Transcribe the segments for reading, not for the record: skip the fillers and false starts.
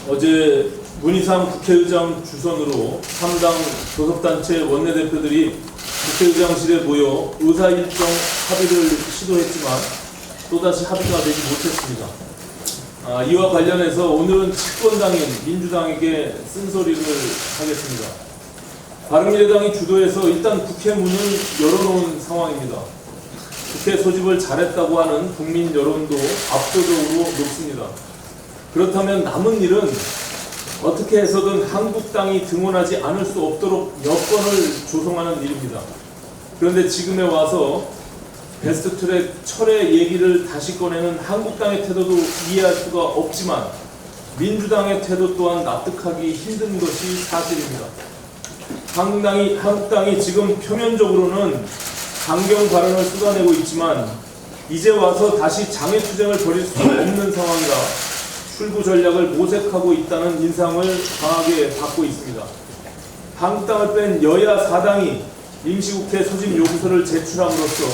어제 문희상 국회의장 주선으로 3당 교섭단체 원내대표들이 국회의장실에 모여 의사일정 합의를 시도했지만 또다시 합의가 되지 못했습니다. 이와 관련해서 오늘은 집권당인 민주당에게 쓴소리를 하겠습니다. 바른미래당이 주도해서 일단 국회 문을 열어놓은 상황입니다. 국회 소집을 잘했다고 하는 국민 여론도 압도적으로 높습니다. 그렇다면 남은 일은 어떻게 해서든 한국당이 등원하지 않을 수 없도록 여건을 조성하는 일입니다. 그런데 지금에 와서 패스트트랙 철회 얘기를 다시 꺼내는 한국당의 태도도 이해할 수가 없지만 민주당의 태도 또한 납득하기 힘든 것이 사실입니다. 한국당이 지금 표면적으로는 강경 발언을 쏟아내고 있지만 이제 와서 다시 장애투쟁을 벌일 수 없는 상황이라 출구 전략을 모색하고 있다는 인상을 강하게 받고 있습니다. 한국당을 뺀 여야 4당이 임시국회 소집 요구서를 제출함으로써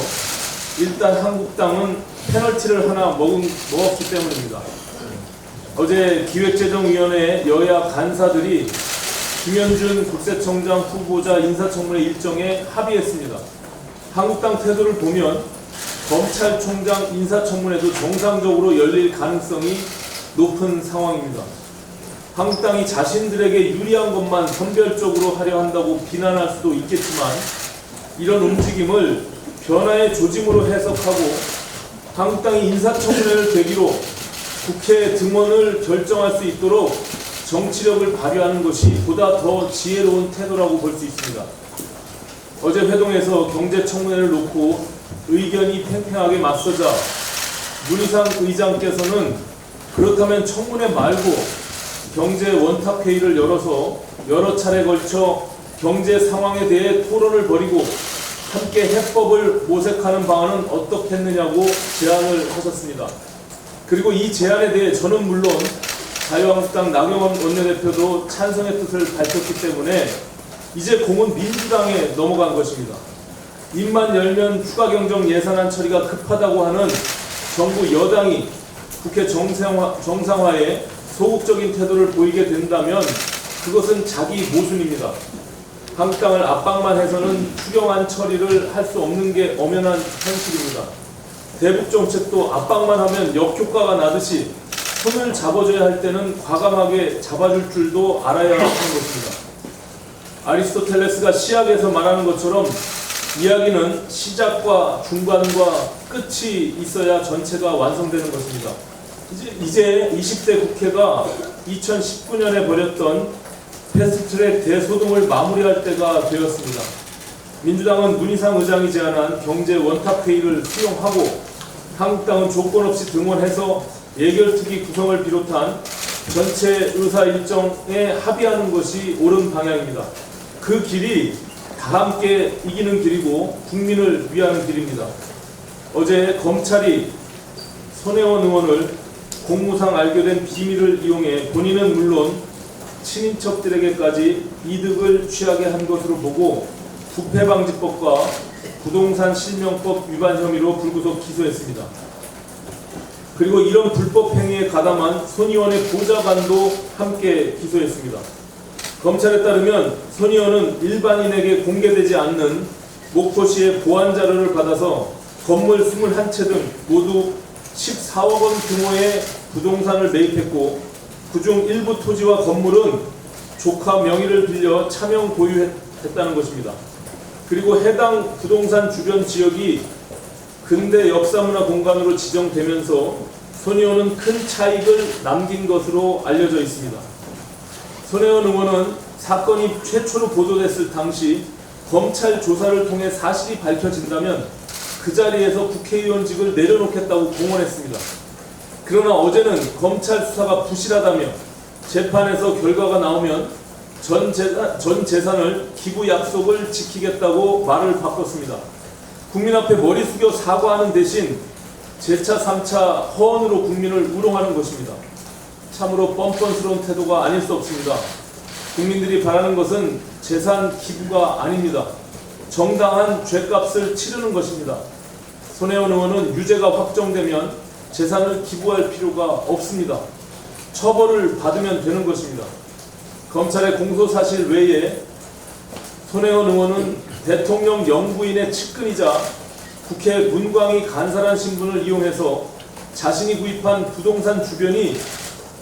일단 한국당은 페널티를 하나 먹었기 때문입니다. 어제 기획재정위원회 여야 간사들이 김현준 국세청장 후보자 인사청문회 일정에 합의했습니다. 한국당 태도를 보면 검찰총장 인사청문회도 정상적으로 열릴 가능성이 높은 상황입니다. 한국당이 자신들에게 유리한 것만 선별적으로 하려 한다고 비난할 수도 있겠지만 이런 움직임을 변화의 조짐으로 해석하고 한국당이 인사청문회를 계기로 국회 등원을 결정할 수 있도록 정치력을 발휘하는 것이 보다 더 지혜로운 태도라고 볼 수 있습니다. 어제 회동에서 경제청문회를 놓고 의견이 팽팽하게 맞서자 문희상 의장께서는 그렇다면 청문회 말고 경제 원탁회의를 열어서 여러 차례 걸쳐 경제 상황에 대해 토론을 벌이고 함께 해법을 모색하는 방안은 어떻겠느냐고 제안을 하셨습니다. 그리고 이 제안에 대해 저는 물론 자유한국당 나경원 원내대표도 찬성의 뜻을 밝혔기 때문에 이제 공은 민주당에 넘어간 것입니다. 입만 열면 추가 경정 예산안 처리가 급하다고 하는 정부 여당이 국회 정상화에 소극적인 태도를 보이게 된다면 그것은 자기 모순입니다. 한국당을 압박만 해서는 추경안 처리를 할 수 없는 게 엄연한 현실입니다. 대북 정책도 압박만 하면 역효과가 나듯이 손을 잡아줘야 할 때는 과감하게 잡아줄 줄도 알아야 하는 것입니다. 아리스토텔레스가 시학에서 말하는 것처럼 이야기는 시작과 중간과 끝이 있어야 전체가 완성되는 것입니다. 이제 20대 국회가 2019년에 벌였던 패스트트랙 대소동을 마무리할 때가 되었습니다. 민주당은 문희상 의장이 제안한 경제 원탁회의를 수용하고 한국당은 조건 없이 등원해서 예결특위 구성을 비롯한 전체 의사 일정에 합의하는 것이 옳은 방향입니다. 그 길이 다 함께 이기는 길이고 국민을 위하는 길입니다. 어제 검찰이 손혜원 의원을 공무상 알게 비밀을 이용해 본인은 물론 친인척들에게까지 이득을 취하게 한 것으로 보고 부패방지법과 부동산 실명법 위반 혐의로 불구속 기소했습니다. 그리고 이런 불법 행위에 가담한 손 의원의 보좌관도 함께 기소했습니다. 검찰에 따르면 손 의원은 일반인에게 공개되지 않는 목포시의 보안 자료를 받아서 건물 21채 등 모두 14억 원 규모의 부동산을 매입했고 그중 일부 토지와 건물은 조카 명의를 빌려 차명 보유했다는 것입니다. 그리고 해당 부동산 주변 지역이 근대 역사문화 공간으로 지정되면서 손 의원은 큰 차익을 남긴 것으로 알려져 있습니다. 손혜원 의원은 사건이 최초로 보도됐을 당시 검찰 조사를 통해 사실이 밝혀진다면 그 자리에서 국회의원직을 내려놓겠다고 공언했습니다. 그러나 어제는 검찰 수사가 부실하다며 재판에서 결과가 나오면 전 재산을 기부 약속을 지키겠다고 말을 바꿨습니다. 국민 앞에 머리 숙여 사과하는 대신 재차 3차 허언으로 국민을 우롱하는 것입니다. 참으로 뻔뻔스러운 태도가 아닐 수 없습니다. 국민들이 바라는 것은 재산 기부가 아닙니다. 정당한 죗값을 치르는 것입니다. 손혜원 의원은 유죄가 확정되면 재산을 기부할 필요가 없습니다. 처벌을 받으면 되는 것입니다. 검찰의 공소사실 외에 손혜원 의원은 대통령 영부인의 측근이자 국회 문광희 간사란 신분을 이용해서 자신이 구입한 부동산 주변이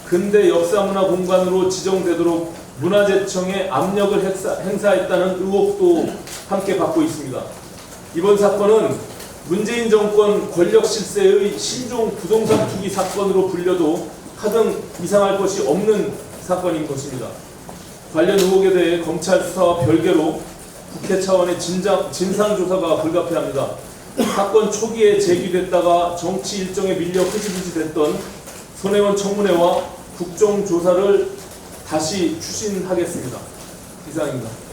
근대 역사문화 공간으로 지정되도록 문화재청에 압력을 행사했다는 의혹도 함께 받고 있습니다. 이번 사건은 문재인 정권 권력 실세의 신종 부동산 투기 사건으로 불려도 하등 이상할 것이 없는 사건인 것입니다. 관련 의혹에 대해 검찰 수사와 별개로 국회 차원의 진상조사가 불가피합니다. 사건 초기에 제기됐다가 정치 일정에 밀려 흐지부지 됐던 손혜원 청문회와 국정조사를 다시 추진하겠습니다. 이상입니다.